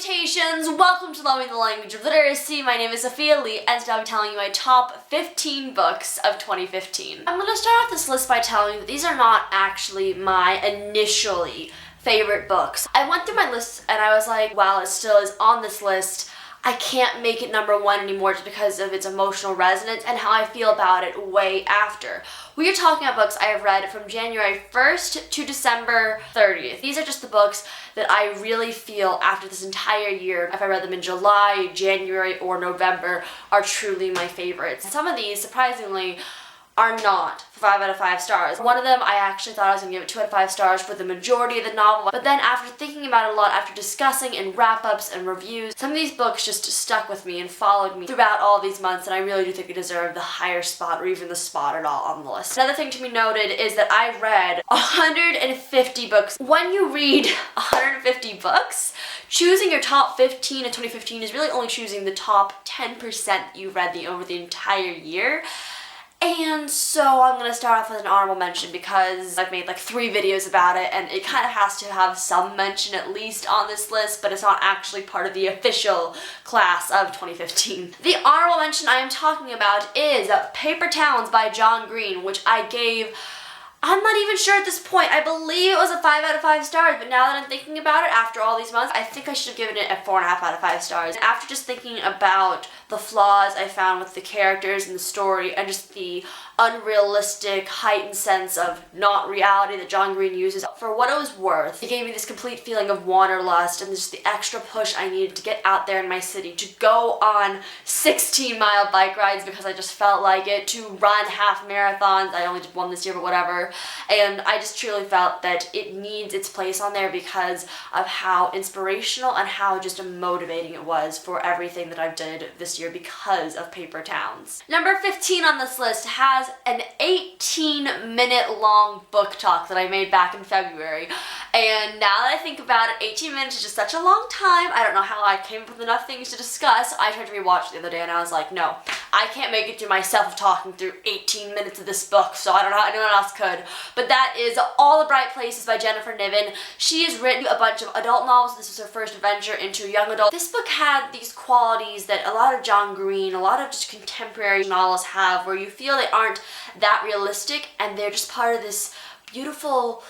Salutations! Welcome to Loving the Language of Literacy. My name is Sophia Lee, and today I'll be telling you my top 15 books of 2015. I'm going to start off this list by telling you that these are not actually my initially favorite books. I went through my list and I was like, while it still is on this list, I can't make it number one anymore just because of its emotional resonance and how I feel about it way after. We are talking about books I have read from January 1st to December 30th. These are just the books that I really feel after this entire year, if I read them in July, January, or November, are truly my favorites. Some of these, surprisingly, are not 5 out of 5 stars. One of them I actually thought I was going to give it 2 out of 5 stars for the majority of the novel, but then after thinking about it a lot, after discussing and wrap-ups and reviews, some of these books just stuck with me and followed me throughout all these months, and I really do think they deserve the higher spot or even the spot at all on the list. Another thing to be noted is that I read 150 books. When you read 150 books, choosing your top 15 in 2015 is really only choosing the top 10% you read over the entire year. And so I'm going to start off with an honorable mention because I've made like 3 videos about it and it kind of has to have some mention at least on this list, but it's not actually part of the official class of 2015. The honorable mention I am talking about is Paper Towns by John Green, which I gave, I'm not even sure at this point, I believe it was a 5 out of 5 stars, but now that I'm thinking about it after all these months, I think I should have given it a 4.5 out of 5 stars. After just thinking about the flaws I found with the characters and the story and just the unrealistic, heightened sense of not reality that John Green uses, for what it was worth, it gave me this complete feeling of wanderlust and just the extra push I needed to get out there in my city, to go on 16-mile bike rides because I just felt like it, to run half marathons. I only did one this year, but whatever. And I just truly felt that it needs its place on there because of how inspirational and how just motivating it was for everything that I did this year because of Paper Towns. Number 15 on this list has an 18-minute long book talk that I made back in February. And now that I think about it, 18 minutes is just such a long time. I don't know how I came up with enough things to discuss. I tried to rewatch it the other day and I was like, no, I can't make it to myself of talking through 18 minutes of this book, so I don't know how anyone else could. But that is All the Bright Places by Jennifer Niven. She has written a bunch of adult novels. This was her first venture into young adult. This book had these qualities that a lot of John Green, a lot of just contemporary novels have, where you feel they aren't that realistic and they're just part of this beautiful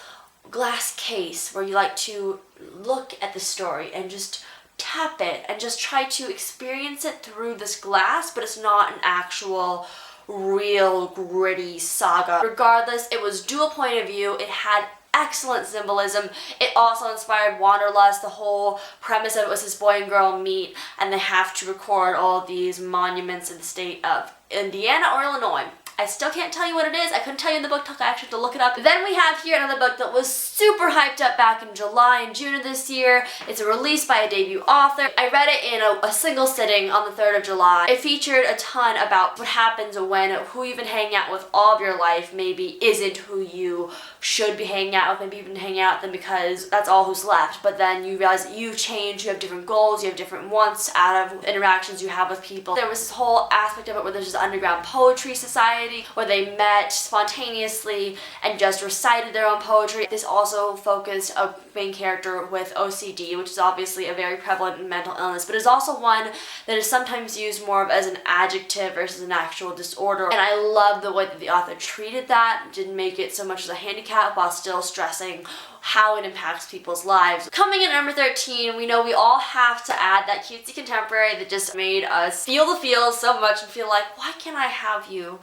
glass case where you like to look at the story and just tap it and just try to experience it through this glass, but it's not an actual real gritty saga. Regardless, it was dual point of view. It had excellent symbolism. It also inspired wanderlust. The whole premise of it was this boy and girl meet and they have to record all of these monuments in the state of Indiana or Illinois. I still can't tell you what it is. I couldn't tell you in the book talk. I actually have to look it up. Then we have here another book that was super hyped up back in July and June of this year. It's a release by a debut author. I read it in a single sitting on the 3rd of July. It featured a ton about what happens when who you've been hanging out with all of your life maybe isn't who you should be hanging out with. Maybe you've been hanging out with them because that's all who's left. But then you realize that you change, you have different goals, you have different wants out of interactions you have with people. There was this whole aspect of it where there's this underground poetry society where they met spontaneously and just recited their own poetry. This also focused a main character with OCD, which is obviously a very prevalent mental illness, but is also one that is sometimes used more of as an adjective versus an actual disorder. And I love the way that the author treated that, didn't make it so much as a handicap while still stressing how it impacts people's lives. Coming in at number 13, we know we all have to add that cutesy contemporary that just made us feel the feels so much and feel like, why can't I have you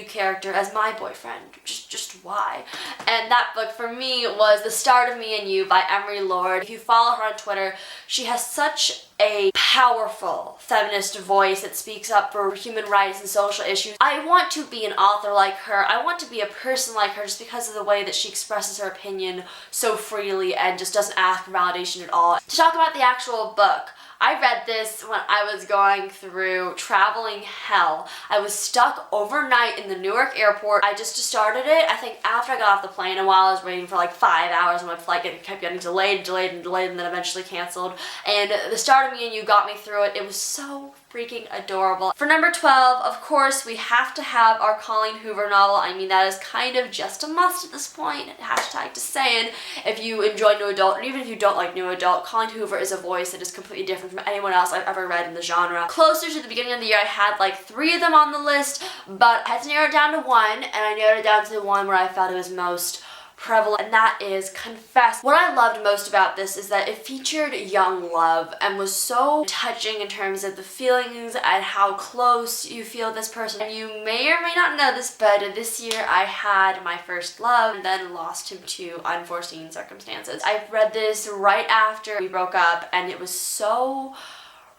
character as my boyfriend? Just why? And that book for me was The Start of Me and You by Emery Lord. If you follow her on Twitter, she has such a powerful feminist voice that speaks up for human rights and social issues. I want to be an author like her. I want to be a person like her just because of the way that she expresses her opinion so freely and just doesn't ask for validation at all. To talk about the actual book, I read this when I was going through traveling hell. I was stuck overnight in the Newark airport. I just started it, I think after I got off the plane, and while I was waiting for like 5 hours and my flight kept getting delayed, and then eventually canceled. And the start of Me and You got me through it. It was so freaking adorable. For number 12, of course, we have to have our Colleen Hoover novel. I mean, that is kind of just a must at this point. Hashtag just saying. If you enjoy new adult, or even if you don't like new adult, Colleen Hoover is a voice that is completely different from anyone else I've ever read in the genre. Closer to the beginning of the year, I had like 3 of them on the list, but I had to narrow it down to 1, and I narrowed it down to the one where I felt it was most prevalent, and that is Confess. What I loved most about this is that it featured young love and was so touching in terms of the feelings and how close you feel this person. And you may or may not know this, but this year I had my first love and then lost him to unforeseen circumstances. I read this right after we broke up, and it was so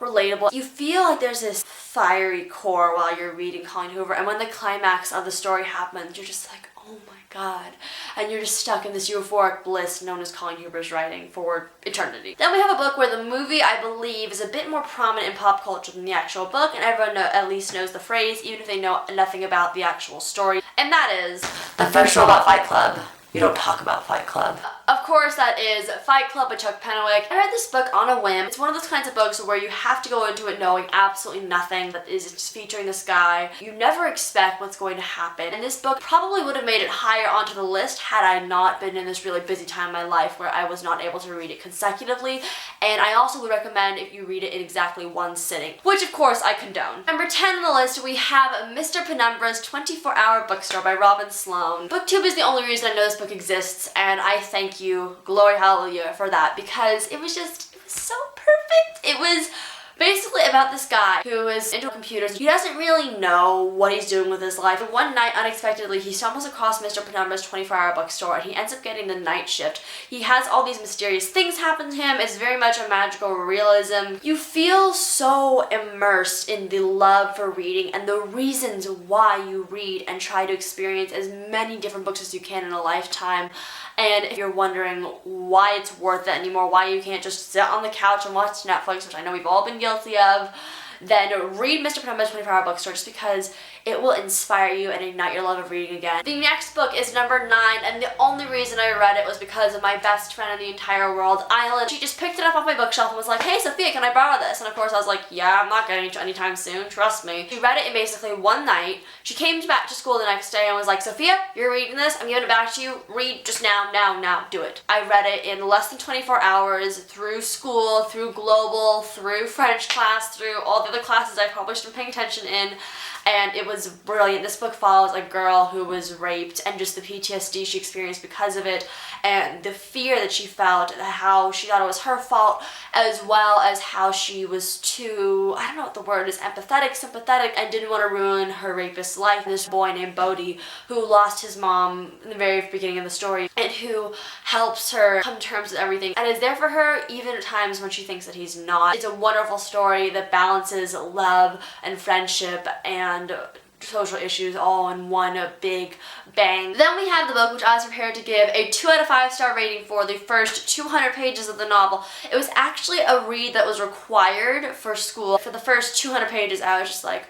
relatable. You feel like there's this fiery core while you're reading Colleen Hoover, and when the climax of the story happens, you're just like, oh my god. And you're just stuck in this euphoric bliss known as Colleen Hoover's writing for eternity. Then we have a book where the movie, I believe, is a bit more prominent in pop culture than the actual book, and everyone at least knows the phrase, even if they know nothing about the actual story. And that is the first rule about Fight Club: you don't talk about Fight Club. Of course, that is Fight Club by Chuck Penwick. I read this book on a whim. It's one of those kinds of books where you have to go into it knowing absolutely nothing, that is just featuring this guy. You never expect what's going to happen. And this book probably would have made it higher onto the list had I not been in this really busy time in my life where I was not able to read it consecutively. And I also would recommend if you read it in exactly 1 sitting, which of course I condone. Number 10 on the list, we have Mr. Penumbra's 24-Hour Bookstore by Robin Sloan. BookTube is the only reason I know this book exists, and I thank you, glory hallelujah, for that, because it was so perfect. It was basically about this guy who is into computers. He doesn't really know what he's doing with his life. And one night, unexpectedly, he stumbles across Mr. Penumbra's 24-Hour Bookstore, and he ends up getting the night shift. He has all these mysterious things happen to him. It's very much a magical realism. You feel so immersed in the love for reading and the reasons why you read and try to experience as many different books as you can in a lifetime. And if you're wondering why it's worth it anymore, why you can't just sit on the couch and watch Netflix, which I know we've all been guilty of, then read Mr. Penumbra's 24-Hour Bookstore, just because it will inspire you and ignite your love of reading again. The next book is number 9, and the only reason I read it was because of my best friend in the entire world, Island. She just picked it up off my bookshelf and was like, hey Sophia, can I borrow this? And of course I was like, yeah, I'm not getting it anytime soon, trust me. She read it in basically 1 night. She came back to school the next day and was like, Sophia, you're reading this, I'm giving it back to you, read just now, do it. I read it in less than 24 hours, through school, through global, through French class, through all the other classes I probably should have been paying attention in, and it was brilliant. This book follows a girl who was raped and just the PTSD she experienced because of it, and the fear that she felt, how she thought it was her fault, as well as how she was too, I don't know what the word is, sympathetic, and didn't want to ruin her rapist's life. This boy named Bodhi, who lost his mom in the very beginning of the story, and who helps her come to terms with everything, and is there for her even at times when she thinks that he's not. It's a wonderful story that balances love and friendship and social issues all in one big bang. Then we have the book which I was prepared to give a 2 out of 5 star rating for the first 200 pages of the novel. It was actually a read that was required for school. For the first 200 pages, I was just like,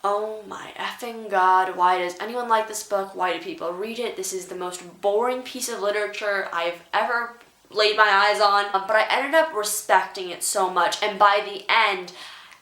oh my effing god, why does anyone like this book? Why do people read it? This is the most boring piece of literature I've ever laid my eyes on. But I ended up respecting it so much, and by the end,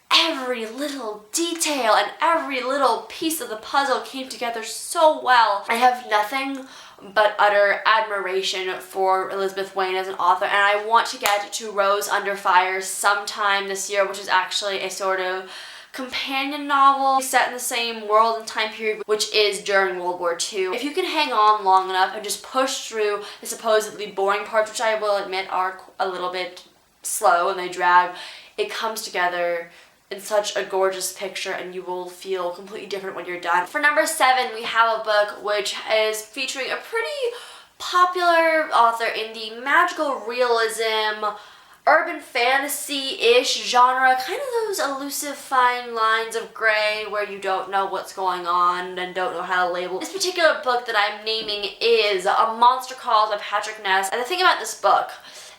every little detail and every little piece of the puzzle came together so well. I have nothing but utter admiration for Elizabeth Wayne as an author, and I want to get to Rose Under Fire sometime this year, which is actually a sort of companion novel set in the same world and time period, which is during World War II. If you can hang on long enough and just push through the supposedly boring parts, which I will admit are a little bit slow and they drag, it comes together in such a gorgeous picture, and you will feel completely different when you're done. For number 7, we have a book which is featuring a pretty popular author in the magical realism, urban fantasy-ish genre, kind of those elusive fine lines of gray where you don't know what's going on and don't know how to label. This particular book that I'm naming is A Monster Calls by Patrick Ness, and the thing about this book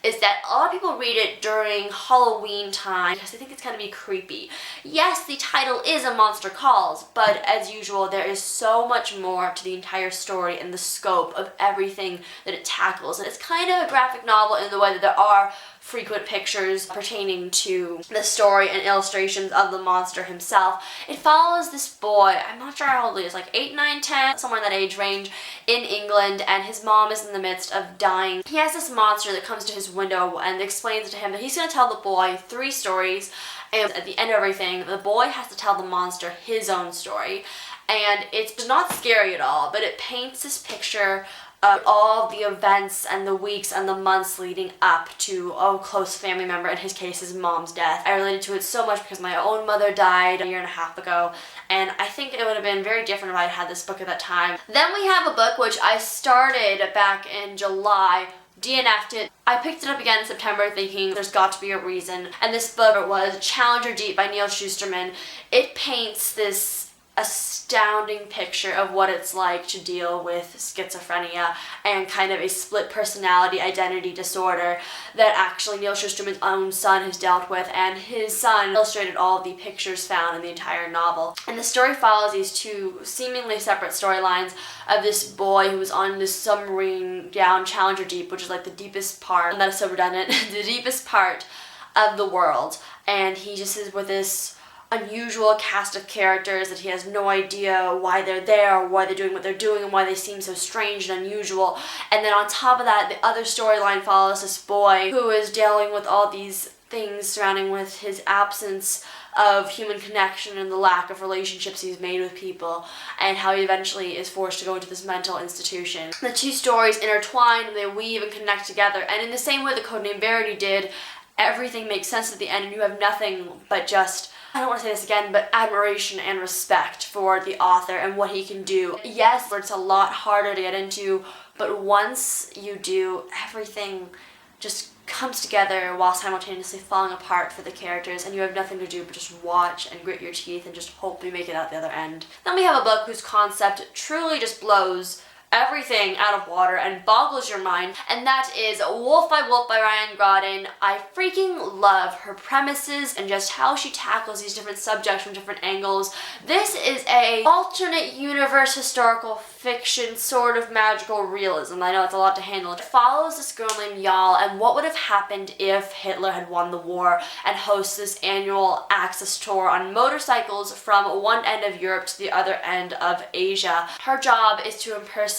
is that a lot of people read it during Halloween time because they think it's going to be creepy. Yes, the title is A Monster Calls, but as usual, there is so much more to the entire story and the scope of everything that it tackles. And it's kind of a graphic novel in the way that there are frequent pictures pertaining to the story and illustrations of the monster himself. It follows this boy, I'm not sure how old he is, like 8, 9, 10, somewhere in that age range, in England, and his mom is in the midst of dying. He has this monster that comes to his window and explains to him that he's going to tell the boy 3 stories, and at the end of everything, the boy has to tell the monster his own story. And it's not scary at all, but it paints this picture of all the events and the weeks and the months leading up to a close family member, in his case his mom's death. I related to it so much because my own mother died a year and a half ago, and I think it would have been very different if I had had this book at that time. Then we have a book which I started back in July, DNF'd it. I picked it up again in September thinking there's got to be a reason, and this book was Challenger Deep by Neil Shusterman. It paints this astounding picture of what it's like to deal with schizophrenia and kind of a split personality identity disorder that actually Neil Shusterman's own son has dealt with, and his son illustrated all of the pictures found in the entire novel. And the story follows these 2 seemingly separate storylines of this boy who was on this submarine down Challenger Deep, which is like the deepest part, and that is so redundant, the deepest part of the world, and he just is with this unusual cast of characters that he has no idea why they're there, or why they're doing what they're doing, and why they seem so strange and unusual. And then on top of that, the other storyline follows this boy who is dealing with all these things surrounding with his absence of human connection and the lack of relationships he's made with people, and how he eventually is forced to go into this mental institution. The 2 stories intertwine, they weave and connect together, and in the same way that Codename Verity did, everything makes sense at the end, and you have nothing but just, I don't want to say this again, but admiration and respect for the author and what he can do. Yes, it's a lot harder to get into, but once you do, everything just comes together while simultaneously falling apart for the characters, and you have nothing to do but just watch and grit your teeth and just hope you make it out the other end. Then we have a book whose concept truly just blows everything out of water and boggles your mind, and that is Wolf by Wolf by Ryan Grodin. I freaking love her premises and just how she tackles these different subjects from different angles. This is a alternate universe historical fiction sort of magical realism. I know it's a lot to handle. It follows this girl named Yal and what would have happened if Hitler had won the war, and hosts this annual Axis tour on motorcycles from one end of Europe to the other end of Asia. Her job is to impersonate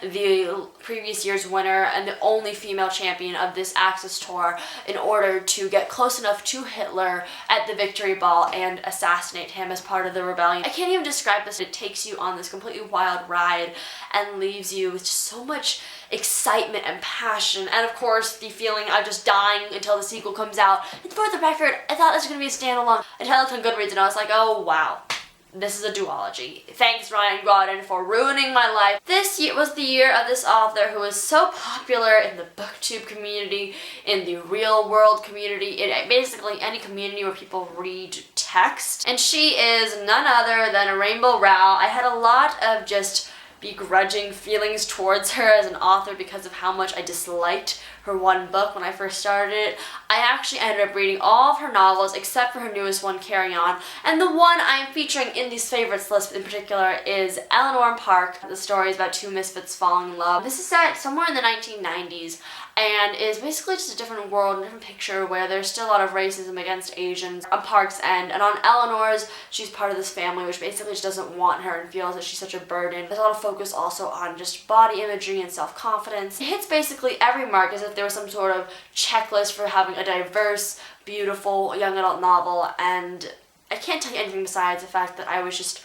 the previous year's winner and the only female champion of this Axis tour in order to get close enough to Hitler at the victory ball and assassinate him as part of the rebellion. I can't even describe this. It takes you on this completely wild ride and leaves you with just so much excitement and passion, and of course the feeling of just dying until the sequel comes out. And for the record, I thought this was going to be a standalone until I looked on Goodreads and I was like, oh wow, this is a duology. Thanks Ryan Grodin for ruining my life. This year was the year of this author who is so popular in the booktube community, in the real world community, in basically any community where people read text, and she is none other than Rainbow Rowell. I had a lot of just begrudging feelings towards her as an author because of how much I disliked her one book when I first started it. I actually ended up reading all of her novels except for her newest one, Carry On, and the one I am featuring in these favorites list in particular is Eleanor Park. The story is about 2 misfits falling in love. This is set somewhere in the 1990s and is basically just a different world, a different picture where there's still a lot of racism against Asians on Park's end, and on Eleanor's, she's part of this family which basically just doesn't want her and feels that she's such a burden. There's a lot of focus also on just body imagery and self-confidence. It hits basically every mark as if there was some sort of checklist for having a diverse, beautiful, young adult novel, and I can't tell you anything besides the fact that I was just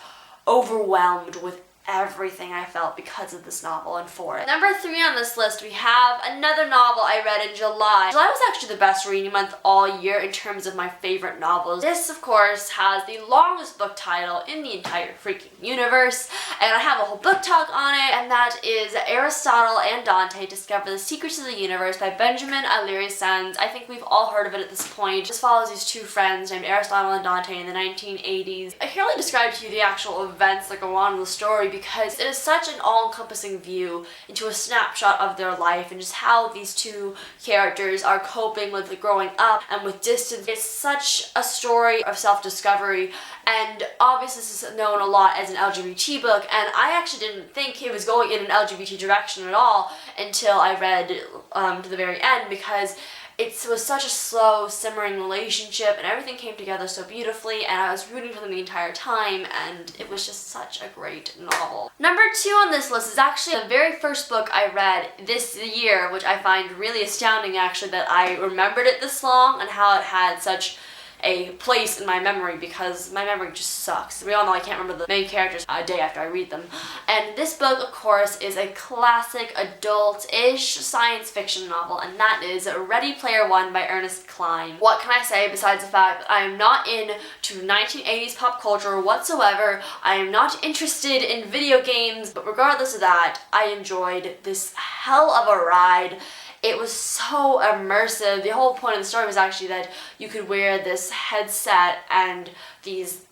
overwhelmed with everything I felt because of this novel and for it. Number 3 on this list, we have another novel I read in July. July was actually the best reading month all year in terms of my favorite novels. This, of course, has the longest book title in the entire freaking universe, and I have a whole book talk on it, and that is Aristotle and Dante Discover the Secrets of the Universe by Benjamin Aliri Sens. I think we've all heard of it at this point. This follows these 2 friends named Aristotle and Dante in the 1980s. I can't really describe to you the actual events that go on in the story, because it is such an all-encompassing view into a snapshot of their life and just how these two characters are coping with the growing up and with distance. It's such a story of self-discovery, and obviously this is known a lot as an LGBT book, and I actually didn't think it was going in an LGBT direction at all until I read to the very end, because it was such a slow, simmering relationship, and everything came together so beautifully, and I was rooting for them the entire time, and it was just such a great novel. Number 2 on this list is actually the very first book I read this year, which I find really astounding, actually, that I remembered it this long and how it had such a place in my memory, because my memory just sucks. We all know I can't remember the main characters a day after I read them. And this book, of course, is a classic adult-ish science fiction novel, and that is Ready Player One by Ernest Cline. What can I say besides the fact that I am not into 1980s pop culture whatsoever? I am not interested in video games, but regardless of that, I enjoyed this hell of a ride. It was so immersive. The whole point of the story was actually that you could wear this headset and these,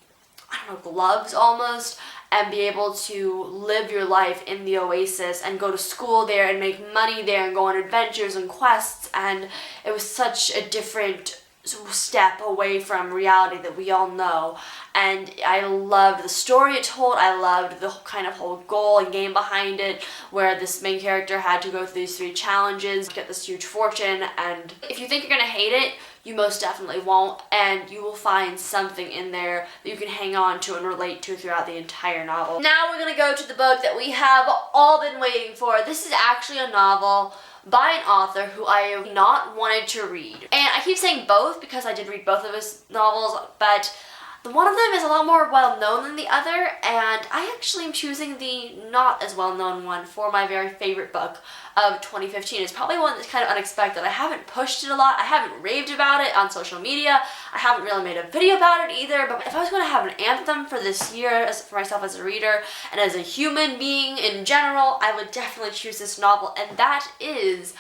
I don't know, gloves almost, and be able to live your life in the oasis and go to school there and make money there and go on adventures and quests, and it was such a different step away from reality that we all know. And I loved the story it told. I loved the kind of whole goal and game behind it, where this main character had to go through these 3 challenges to get this huge fortune, and if you think you're gonna hate it, you most definitely won't, and you will find something in there that you can hang on to and relate to throughout the entire novel. Now we're gonna go to the book that we have all been waiting for. This is actually a novel by an author who I have not wanted to read. And I keep saying both because I did read both of his novels, but one of them is a lot more well-known than the other, and I actually am choosing the not as well-known one for my very favorite book of 2015. It's probably one that's kind of unexpected. I haven't pushed it a lot. I haven't raved about it on social media. I haven't really made a video about it either, but if I was going to have an anthem for this year for myself as a reader and as a human being in general, I would definitely choose this novel, and that is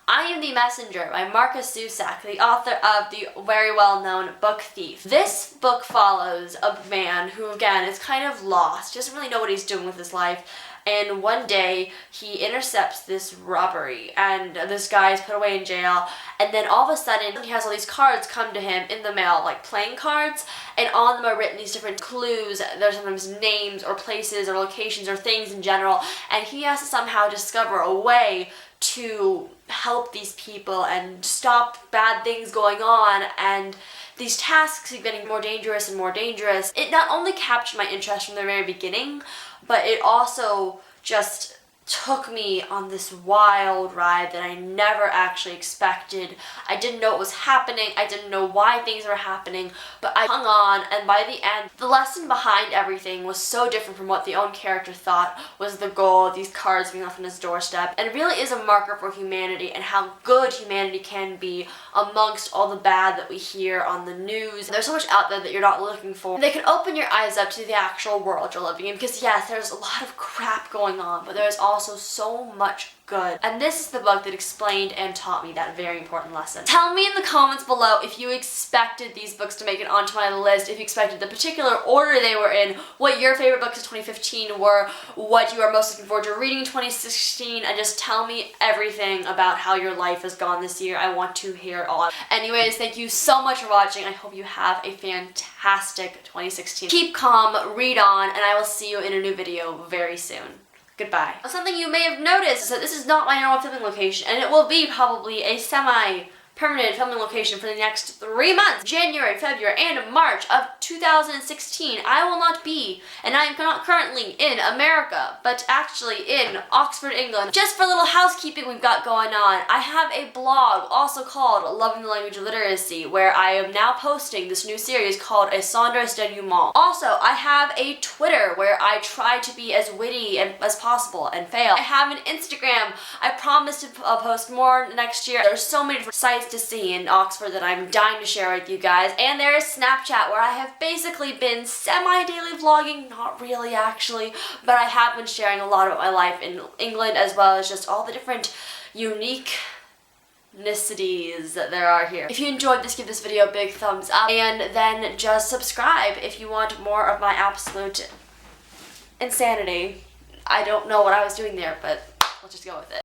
I Am the Messenger by Marcus Zusak, the author of the very well-known book Thief. This book follows a man who, again, is kind of lost, doesn't really know what he's doing with his life, and one day he intercepts this robbery, and this guy is put away in jail, and then all of a sudden he has all these cards come to him in the mail, like playing cards, and on them are written these different clues. There's sometimes names or places or locations or things in general, and he has to somehow discover a way to help these people and stop bad things going on, and these tasks keep getting more dangerous and more dangerous. It not only captured my interest from the very beginning, but it also just took me on this wild ride that I never actually expected. I didn't know what was happening, I didn't know why things were happening, but I hung on, and by the end, the lesson behind everything was so different from what the own character thought was the goal of these cards being left on his doorstep, and it really is a marker for humanity and how good humanity can be amongst all the bad that we hear on the news. There's so much out there that you're not looking for. They can open your eyes up to the actual world you're living in, because yes, there's a lot of crap going on, but there's also so much good. And this is the book that explained and taught me that very important lesson. Tell me in the comments below if you expected these books to make it onto my list, if you expected the particular order they were in, what your favorite books of 2015 were, what you are most looking forward to reading in 2016, and just tell me everything about how your life has gone this year. I want to hear it all. Anyways, thank you so much for watching. I hope you have a fantastic 2016. Keep calm, read on, and I will see you in a new video very soon. Goodbye. Something you may have noticed is that this is not my normal filming location, and it will be probably a semi-permanent filming location for the next 3 months. January, February, and March of 2016, I will not be, and I am not currently in America, but actually in Oxford, England. Just for a little housekeeping we've got going on, I have a blog also called Loving the Language of Literacy, where I am now posting this new series called a Sonderous Denouement. Also, I have a Twitter where I try to be as witty as possible and fail. I have an Instagram. I promise to post more next year. There's so many different sites to see in Oxford that I'm dying to share with you guys. And there is Snapchat, where I have basically been semi-daily vlogging, not really actually, but I have been sharing a lot of my life in England, as well as just all the different uniquenessities that there are here. If you enjoyed this, give this video a big thumbs up, and then just subscribe if you want more of my absolute insanity. I don't know what I was doing there, but let's just go with it.